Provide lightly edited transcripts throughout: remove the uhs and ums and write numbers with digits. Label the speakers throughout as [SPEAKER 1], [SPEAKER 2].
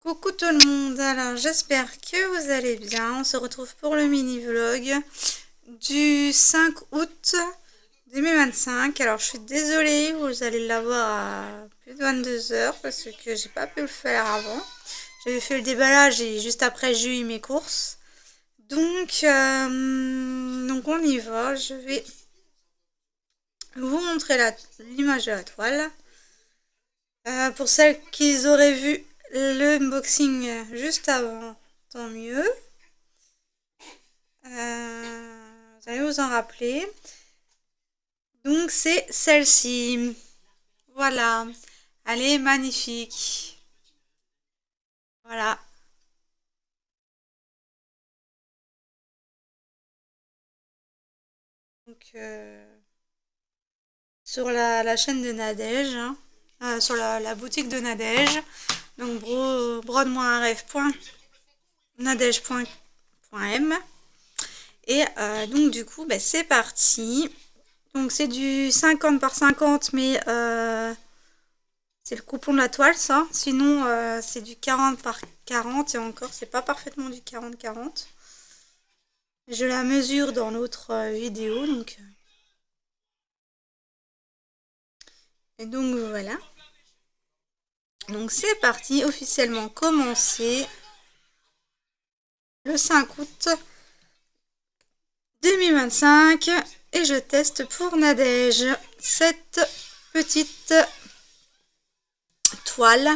[SPEAKER 1] Coucou tout le monde, alors j'espère que vous allez bien. On se retrouve pour le mini-vlog du 5 août 2025. Alors je suis désolée, vous allez l'avoir à plus de 22 heures parce que j'ai pas pu le faire avant. J'avais fait le déballage et juste après j'ai eu mes courses. Donc on y va, je vais vous montrer l'image de la toile. Pour celles qui auraient vu l'unboxing juste avant, tant mieux. Vous allez vous en rappeler. Donc c'est celle-ci. Voilà. Elle est magnifique. Voilà. Donc sur la chaîne de Nadège, hein, sur la boutique de Nadège. Donc brode-moi un rêve.nadège.m. Et donc du coup, bah, c'est parti. Donc c'est du 50 par 50, mais c'est le coupon de la toile, ça. Sinon, c'est du 40 par 40, et encore, c'est pas parfaitement du 40-40. Je la mesure dans l'autre vidéo, donc. Et donc voilà. Donc c'est parti, officiellement commencé le 5 août 2025. Et je teste pour Nadège cette petite toile.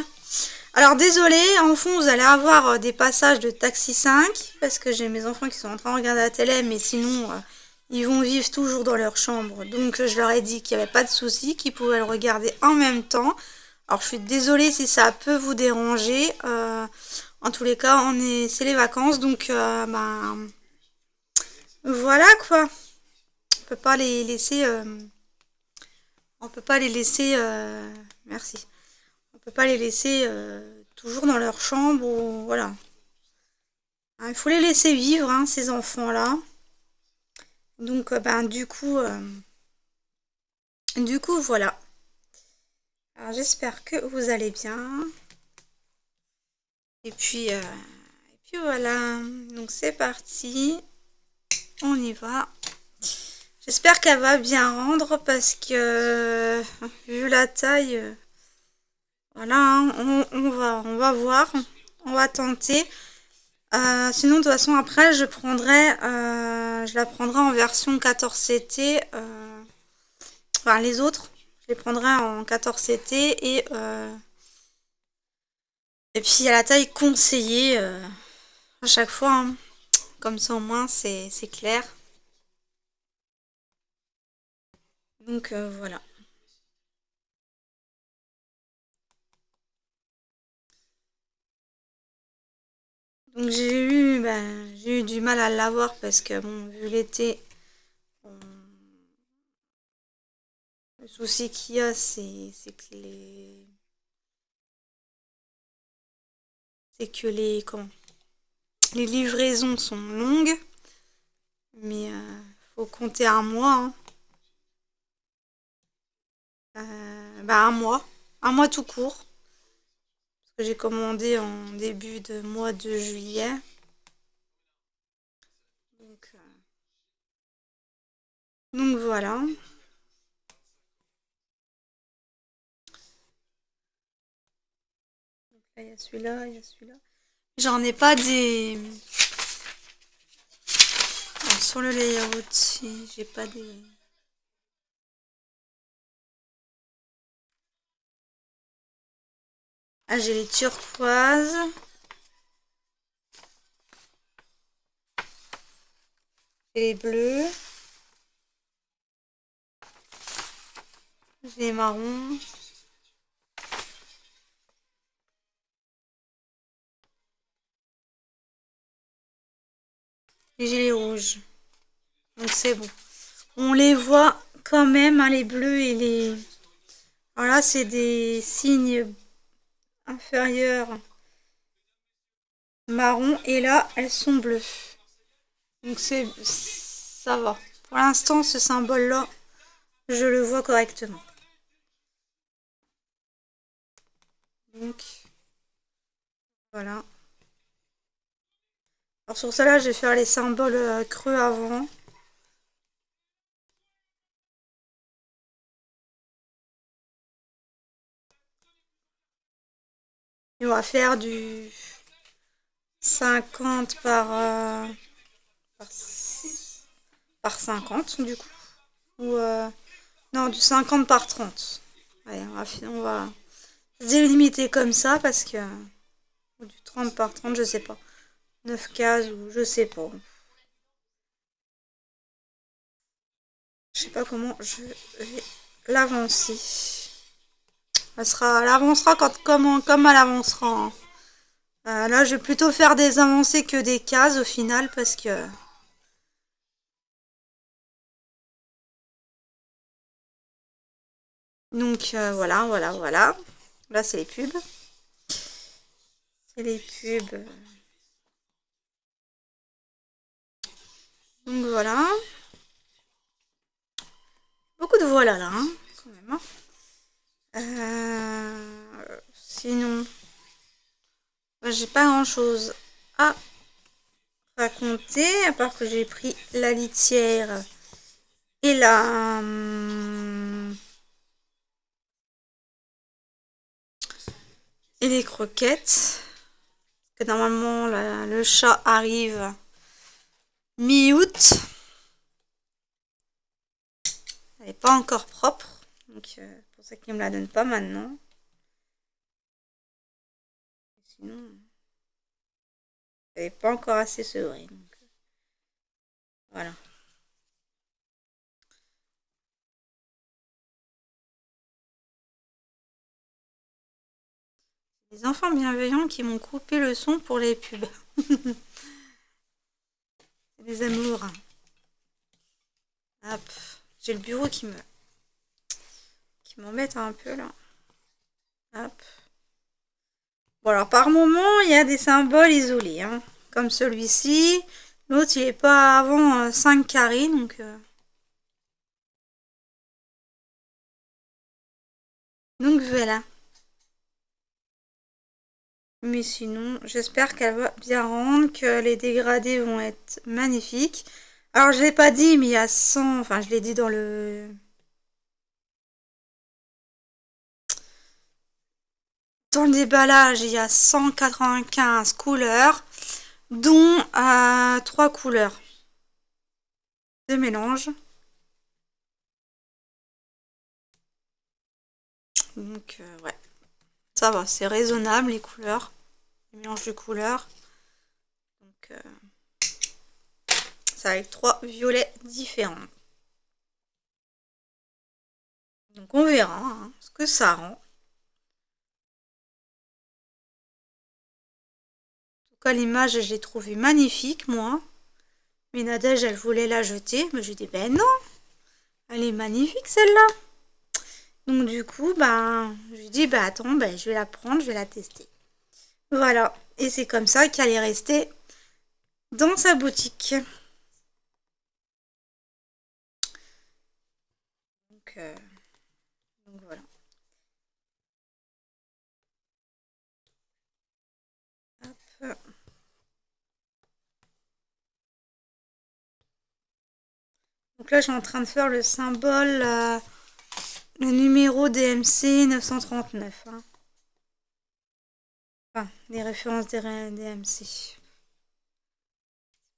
[SPEAKER 1] Alors désolé, en fond vous allez avoir des passages de Taxi 5 parce que j'ai mes enfants qui sont en train de regarder la télé, mais sinon ils vont vivre toujours dans leur chambre. Donc je leur ai dit qu'il n'y avait pas de souci, qu'ils pouvaient le regarder en même temps. Alors je suis désolée si ça peut vous déranger. En tous les cas, c'est les vacances, donc voilà quoi. On peut pas les laisser. On peut pas les laisser. Merci. On peut pas les laisser toujours dans leur chambre ou voilà. Il faut les laisser vivre, hein, ces enfants-là. Donc, du coup, voilà. Alors, j'espère que vous allez bien. Et puis voilà. Donc, c'est parti. On y va. J'espère qu'elle va bien rendre parce que, vu la taille, voilà, hein, on va voir. On va tenter. Sinon, de toute façon, après, je la prendrai en version 14 CT. Enfin, les autres, je les prendrai en 14 CT et puis à la taille conseillée à chaque fois. Hein. Comme ça, au moins, c'est clair. Donc, voilà. Donc, j'ai eu du mal à l'avoir parce que, bon, vu l'été, le souci qu'il y a, c'est que comment, les livraisons sont longues, mais faut compter un mois. Hein. Un mois tout court. Parce que j'ai commandé en début de mois de juillet. Donc voilà. Là, il y a celui-là, il y a celui-là. J'en ai pas des. Alors, sur le layout, j'ai pas des. Ah, j'ai les turquoises. J'ai les bleus. J'ai les marrons. Et j'ai les rouges. Donc c'est bon. On les voit quand même, hein, les bleus et les. Alors là, c'est des signes inférieurs marron et là, elles sont bleues. Donc ça va. Pour l'instant, ce symbole-là, je le vois correctement. Donc, Voilà. Alors sur celle-là, je vais faire les symboles creux avant. Et on va faire du 50 par, par 50 du coup. Ou non, du 50 par 30. Allez, on va délimiter comme ça parce que... Ou du 30 par 30, je sais pas. 9 cases ou je sais pas. Je sais pas comment je vais l'avancer. Elle avancera comme elle avancera, hein. Là, je vais plutôt faire des avancées que des cases au final parce que... Donc voilà. Là, c'est les pubs. C'est les pubs. Donc voilà. Beaucoup de voilà là, hein, quand même, hein. Sinon, j'ai pas grand chose à raconter, à part que j'ai pris la litière et et les croquettes. Que normalement, le chat arrive mi-août. Elle n'est pas encore propre. Donc, pour ça qu'il ne me la donne pas maintenant. Sinon, elle n'est pas encore assez sevrée. Donc, voilà. Les enfants bienveillants qui m'ont coupé le son pour les pubs. C'est des amours. Hop. J'ai le bureau qui m'embête un peu là. Hop. Bon alors par moment il y a des symboles isolés, hein, comme celui-ci. L'autre il est pas avant 5 carrés donc voilà. Mais sinon j'espère qu'elle va bien rendre, que les dégradés vont être magnifiques. Alors je l'ai pas dit mais il y a 100, enfin je l'ai dit dans le déballage il y a 195 couleurs dont 3 couleurs de mélange. Donc ouais, ça va, c'est raisonnable les couleurs, les mélanges de couleurs. Donc ça avec 3 violets différents. Donc on verra hein, ce que ça rend. En tout cas l'image je l'ai trouvée magnifique moi. Mais Nadège elle voulait la jeter, mais je dis ben non, elle est magnifique celle-là. Donc du coup ben je lui dis bah attends ben je vais la prendre, je vais la tester. Voilà, et c'est comme ça qu'elle est restée dans sa boutique. Donc, donc voilà. Hop. Donc là je suis en train de faire le symbole, le numéro DMC 939. Hein. Enfin, les références des DMC.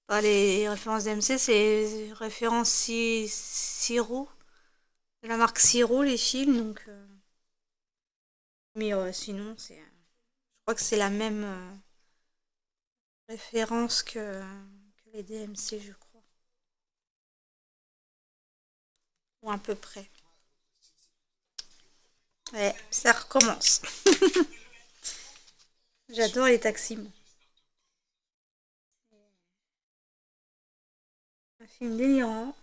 [SPEAKER 1] Enfin, les références DMC, c'est référence Siro, de la marque Siro, les films. Donc, mais sinon, je crois que c'est la même référence que les DMC, je crois. Ou à peu près. Ouais, ça recommence. J'adore les taxis. Un film délirant.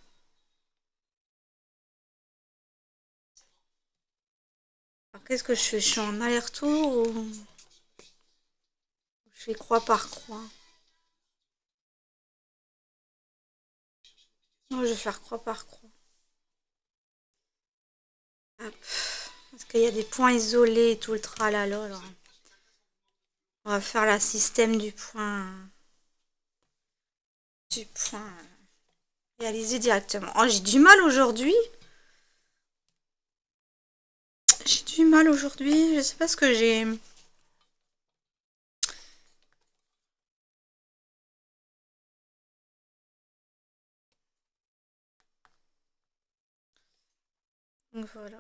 [SPEAKER 1] Alors, qu'est-ce que je fais? Je suis en aller-retour ou je fais croix par croix? Non, je vais faire croix par croix. Hop. Parce qu'il y a des points isolés et tout le tralala. Alors. On va faire la système du point. Du point réalisé directement. Oh, j'ai du mal aujourd'hui. J'ai du mal aujourd'hui. Je sais pas ce que j'ai. Donc voilà.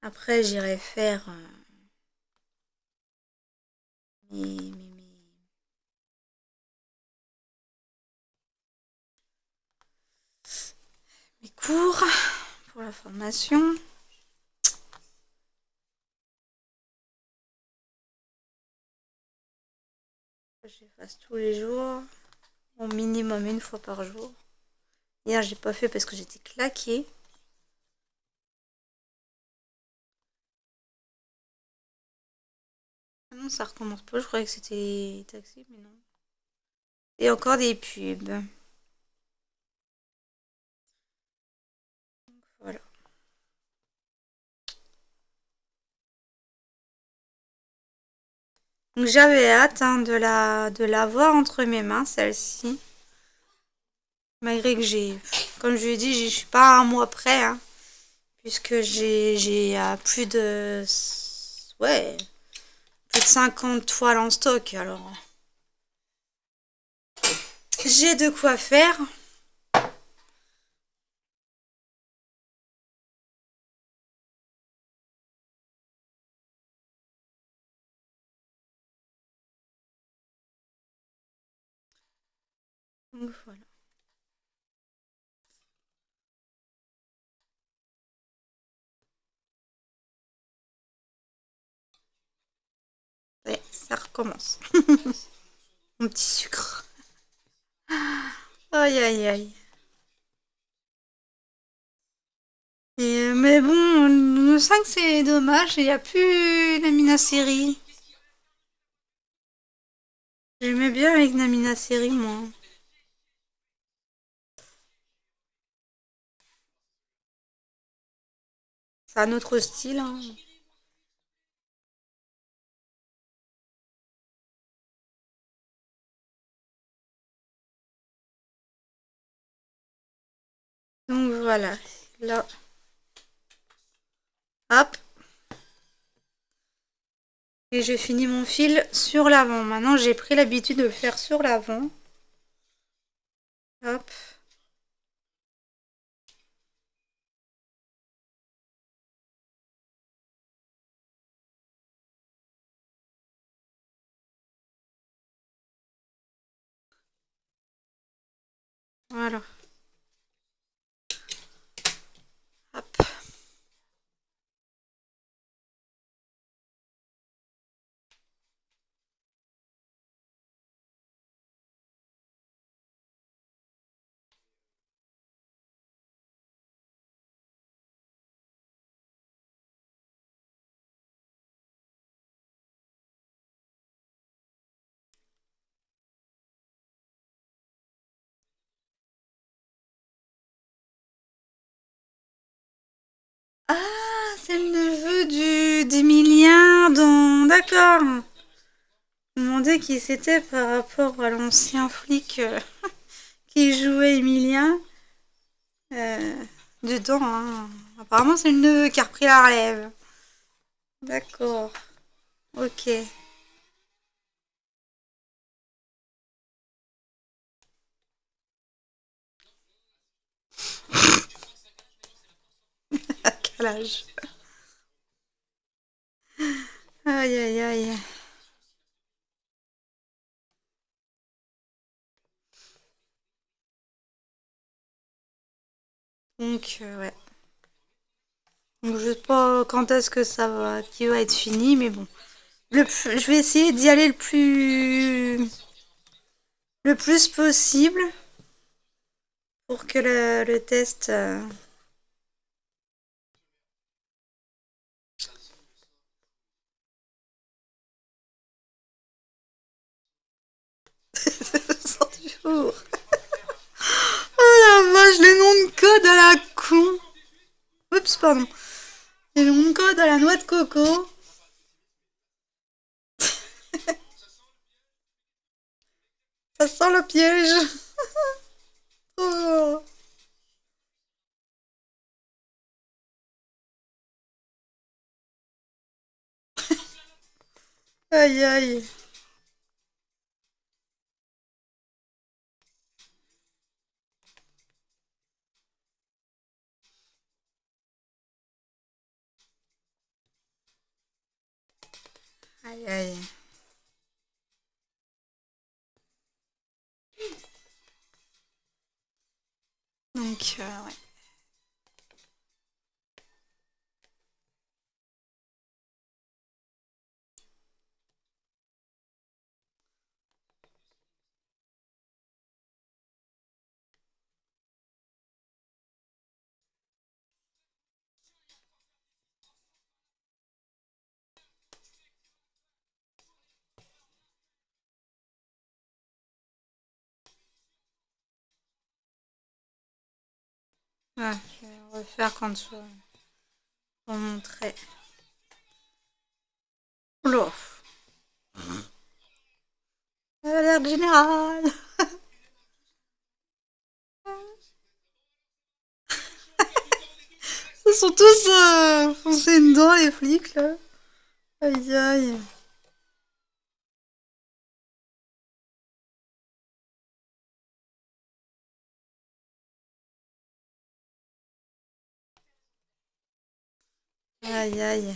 [SPEAKER 1] Après, j'irai faire mes cours pour la formation. J'efface tous les jours, au minimum une fois par jour. Hier, j'ai pas fait parce que j'étais claquée. Ah non, ça recommence pas. Je croyais que c'était taxi, mais non. Et encore des pubs. Voilà. Donc j'avais hâte de la voir entre mes mains, celle-ci. Malgré que comme je lui ai dit, je suis pas à un mois près, hein, puisque j'ai plus de, ouais, plus de 50 toiles en stock. Alors, j'ai de quoi faire. Donc voilà. Ouais, ça recommence. Mon petit sucre. Aïe aïe aïe. Mais bon, le 5 c'est dommage, il n'y a plus Namina Série. J'aimais bien avec Namina Série, moi. C'est un autre style, hein. Donc voilà. Là. Hop. Et j'ai fini mon fil sur l'avant. Maintenant, j'ai pris l'habitude de le faire sur l'avant. Hop. Voilà. Hop. Ah, c'est le neveu d'Emilien dans... D'accord. Je me demandais qui c'était par rapport à l'ancien flic qui jouait Emilien. Dedans, hein. Apparemment, c'est le neveu qui a repris la relève. D'accord. Ok. À quel âge? Aïe, aïe, aïe. Donc, ouais. Donc, je sais pas quand est-ce que ça va, qui va être fini, mais bon. Je vais essayer d'y aller le plus possible pour que le test. Sort du four. Oh la vache, les noms de code à la con. Oups, pardon. Les noms de code à la noix de coco. Ça sent le piège. Oh. Aïe aïe. Aïe aïe. Donc, ouais. Ouais, je vais refaire quand je vais vous montrer. Oula. Alerte générale. Ils sont tous foncés dedans, les flics, là. Aïe aïe. Aïe aïe.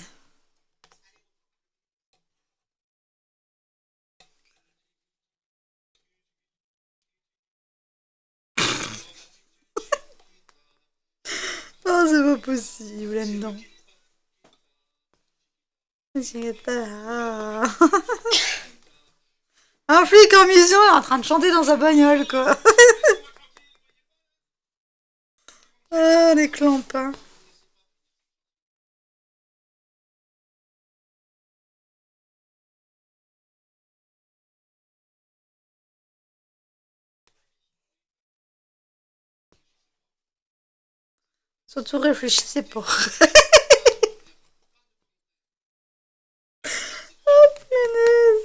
[SPEAKER 1] Oh, c'est pas possible là-dedans. J'irai pas là. Un flic en mission est en train de chanter dans sa bagnole, quoi. Ah, les clampins. Surtout réfléchissez pas. Oh, punaise.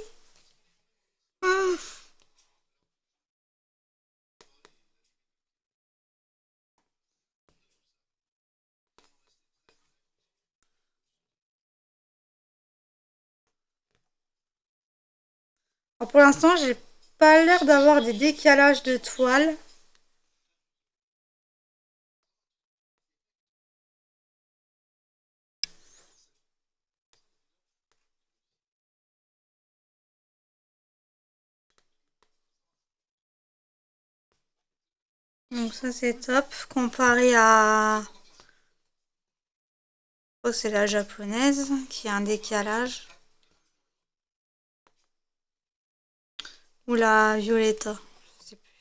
[SPEAKER 1] Alors, pour l'instant, j'ai pas l'air d'avoir des décalages de toile. Donc ça c'est top comparé à... Oh, c'est la japonaise qui a un décalage. Ou la Violetta. Je sais plus.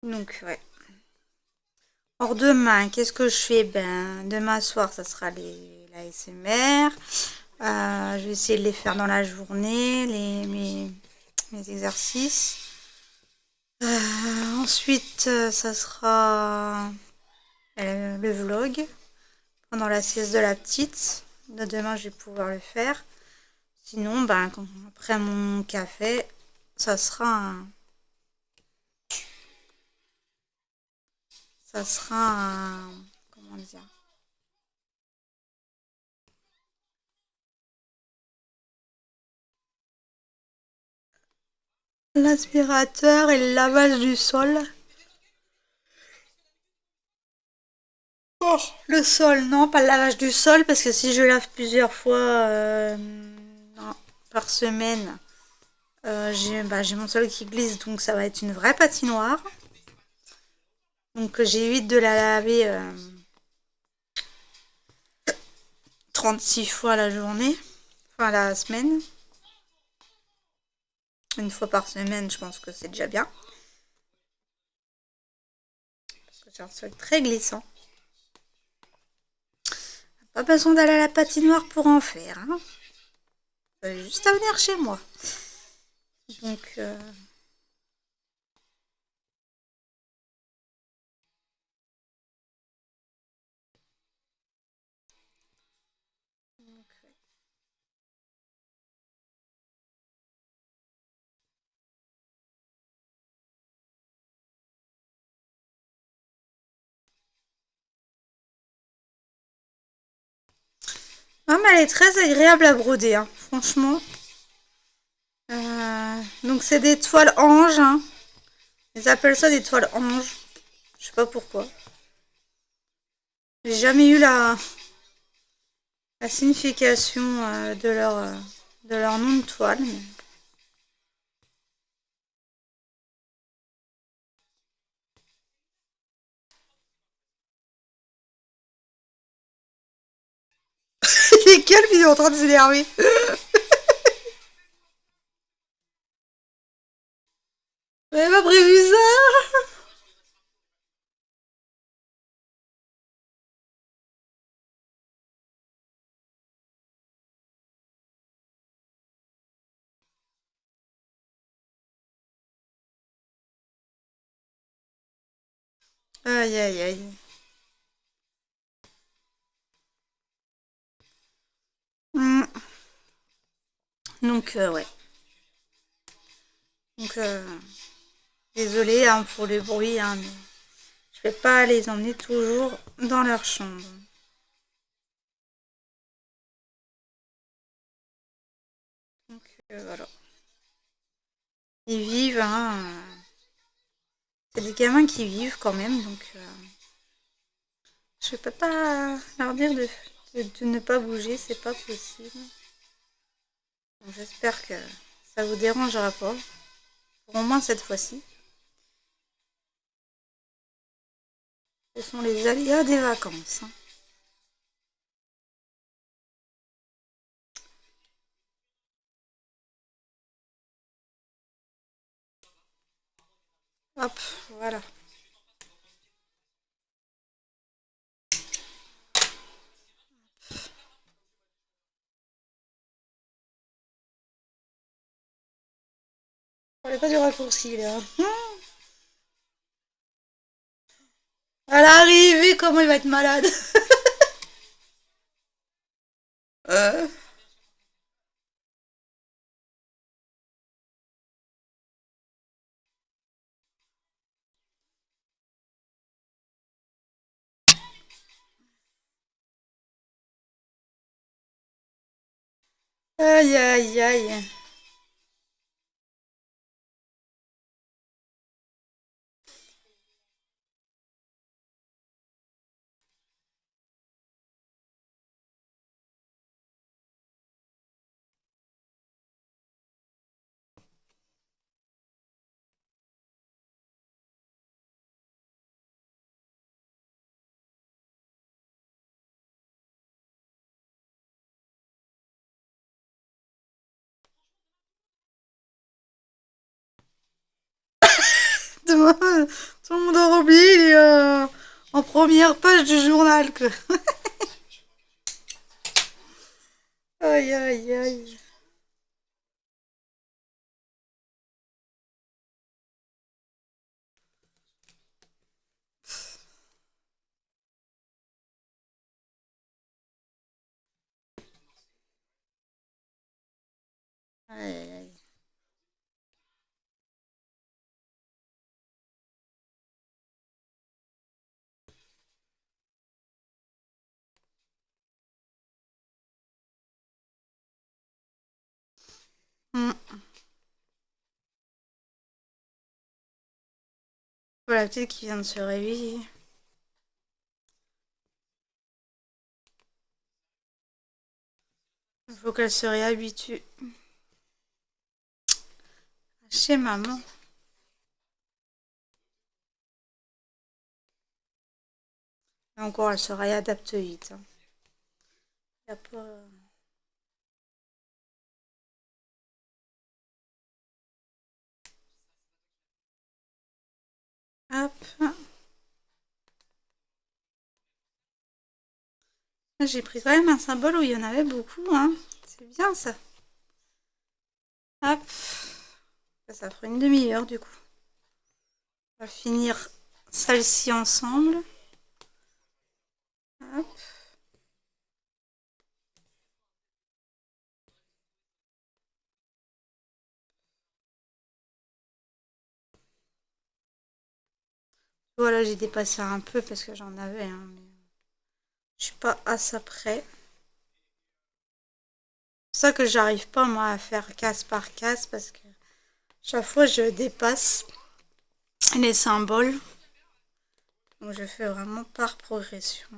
[SPEAKER 1] Donc ouais. Or demain, qu'est-ce que je fais? Ben demain soir, ça sera la SMR. Je vais essayer de les faire dans la journée, mes exercices. Ensuite, ça sera le vlog pendant la sieste de la petite. Demain, je vais pouvoir le faire. Sinon, ben, après mon café, ça sera un, comment dire, l'aspirateur et le lavage du sol. Oh, le sol, non, pas le lavage du sol, parce que si je lave plusieurs fois non, par semaine, j'ai mon sol qui glisse, donc ça va être une vraie patinoire. Donc j'évite de la laver 36 fois la journée, enfin la semaine. Une fois par semaine, je pense que c'est déjà bien. Parce que j'ai un sol très glissant. Pas besoin d'aller à la patinoire pour en faire. Hein. Juste à venir chez moi. Donc, Ah, mais elle est très agréable à broder, hein, franchement. Donc c'est des toiles anges, hein. Ils appellent ça des toiles anges. Je sais pas pourquoi. J'ai jamais eu la signification de leur nom de toile. Mais... C'est quelle vidéo en train de s'énerver? J'avais pas prévu ça. Aïe aïe aïe. Hmm. Donc ouais. Donc désolé hein, pour le bruit, hein, mais je vais pas les emmener toujours dans leur chambre. Donc voilà. Ils vivent, hein. C'est des gamins qui vivent quand même, donc je peux pas leur dire de ne pas bouger, c'est pas possible. J'espère que ça vous dérangera pas, pour au moins cette fois-ci. Ce sont les aléas des vacances. Hein. Hop, voilà. On n'est pas du raccourci là. À l'arrivée, comment il va être malade. euh. Aïe aïe aïe. Tout le monde aura oublié, il est en première page du journal. Quoi. Aïe aïe aïe. Aïe aïe. Hmm. Voilà, petite qui vient de se réveiller. Il faut qu'elle se réhabitue. Chez maman. Et encore, elle se réadapte vite. Hein. Y a pas... Hop. J'ai pris quand même un symbole où il y en avait beaucoup. Hein. C'est bien ça. Hop. Ça fera une demi-heure du coup. On va finir celle-ci ensemble. Hop. Voilà, j'ai dépassé un peu parce que j'en avais. Hein, mais je suis pas à ça près. pour ça que j'arrive pas moi à faire case par case parce que chaque fois je dépasse les symboles. Donc je fais vraiment par progression.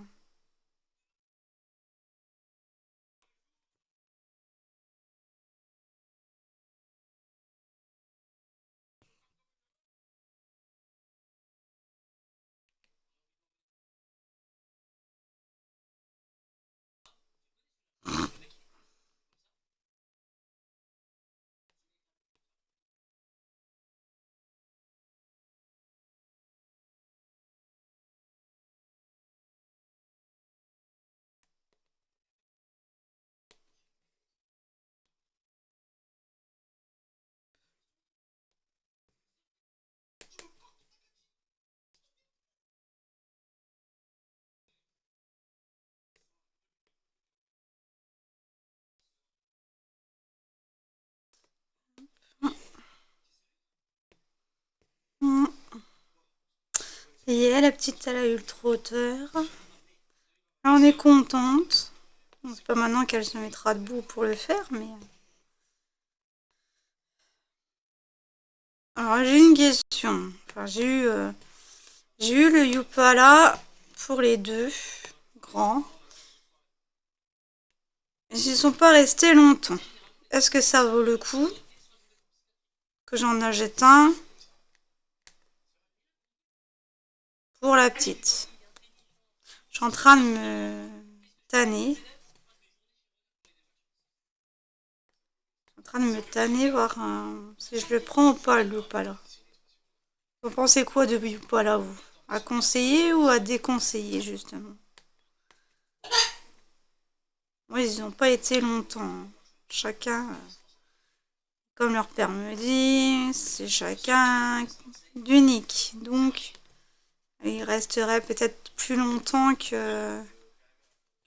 [SPEAKER 1] Et elle, la petite, elle a eu le trotteur. Là, on est contente. Bon, c'est pas maintenant qu'elle se mettra debout pour le faire, mais... Alors, j'ai une question. Enfin, j'ai eu le Yupala pour les deux grands. Ils ne sont pas restés longtemps. Est-ce que ça vaut le coup que j'en achète un pour la petite? Je suis en train de me tanner. En train de me tanner, voir si je le prends ou pas, le Yupala. Vous pensez quoi de Yupala, vous? À conseiller ou à déconseiller, justement? Oui, ils n'ont pas été longtemps, hein. Chacun, comme leur père me dit, c'est chacun d'unique. Donc, il resterait peut-être plus longtemps que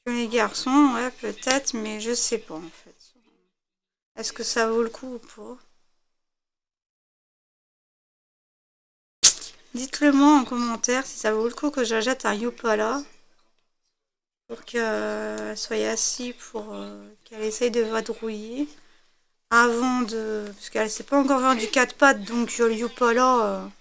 [SPEAKER 1] les garçons, ouais, peut-être, mais je sais pas, en fait. Est-ce que ça vaut le coup ou pas? Dites-le moi en commentaire si ça vaut le coup que j'achète un Yupala pour qu'elle soit assise pour qu'elle essaye de vadrouiller avant de... Parce qu'elle s'est pas encore vendu 4 pattes, donc le Yupala...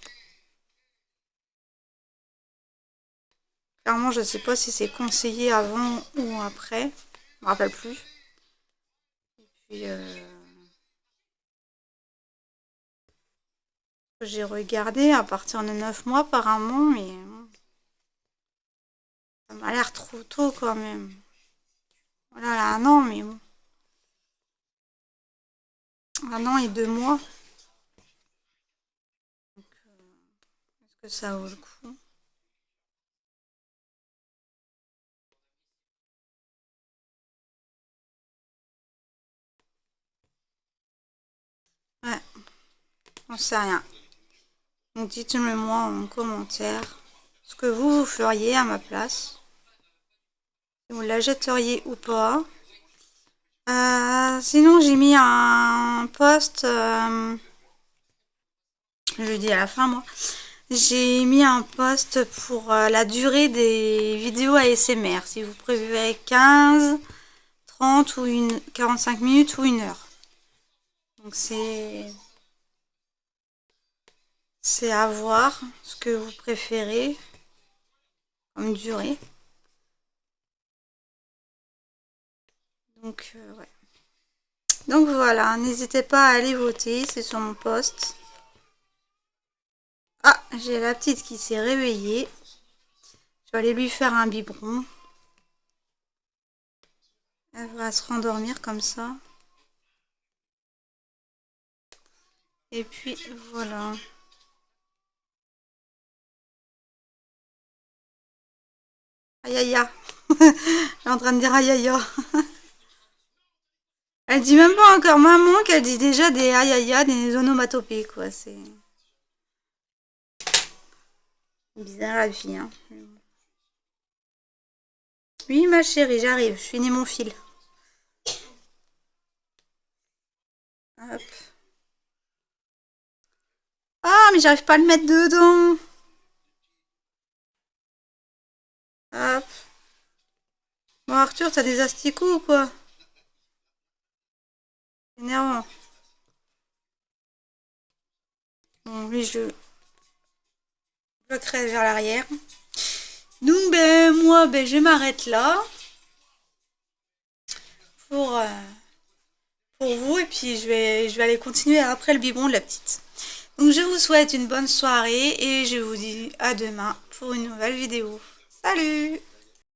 [SPEAKER 1] clairement, je sais pas si c'est conseillé avant ou après. Je me rappelle plus. Puis, j'ai regardé à partir de 9 mois apparemment, mais ça m'a l'air trop tôt quand même. Voilà, là, 1 an, mais bon. 1 an et 2 mois. Donc, est-ce que ça vaut le coup? Ouais, on sait rien. Donc dites-le moi en commentaire ce que vous feriez à ma place. Si vous l'achèteriez ou pas. Sinon, j'ai mis un post... je le dis à la fin, moi. J'ai mis un post pour la durée des vidéos ASMR. Si vous préférez 15, 30 ou 45 minutes ou 1 heure. Donc c'est à voir ce que vous préférez comme durée. Donc, ouais. Donc voilà, n'hésitez pas à aller voter, c'est sur mon post. Ah, j'ai la petite qui s'est réveillée. Je vais aller lui faire un biberon. Elle va se rendormir comme ça. Et puis voilà. Aïe aïe aïe. Elle est en train de dire aïe aïe aïe. Elle dit même pas encore maman qu'elle dit déjà des aïe aïe aïe, des onomatopées quoi. C'est bizarre la fille. Hein. Oui ma chérie, j'arrive. Je finis mon fil. Hop. Ah mais j'arrive pas à le mettre dedans. Hop. Bon Arthur, t'as des asticots ou quoi? énervant. Bon, lui, je le bloquerai vers l'arrière. Donc, ben, moi, ben, je m'arrête là pour, euh, pour vous. Et puis, je vais aller continuer après le biberon de la petite. Donc, je vous souhaite une bonne soirée et je vous dis à demain pour une nouvelle vidéo. Salut!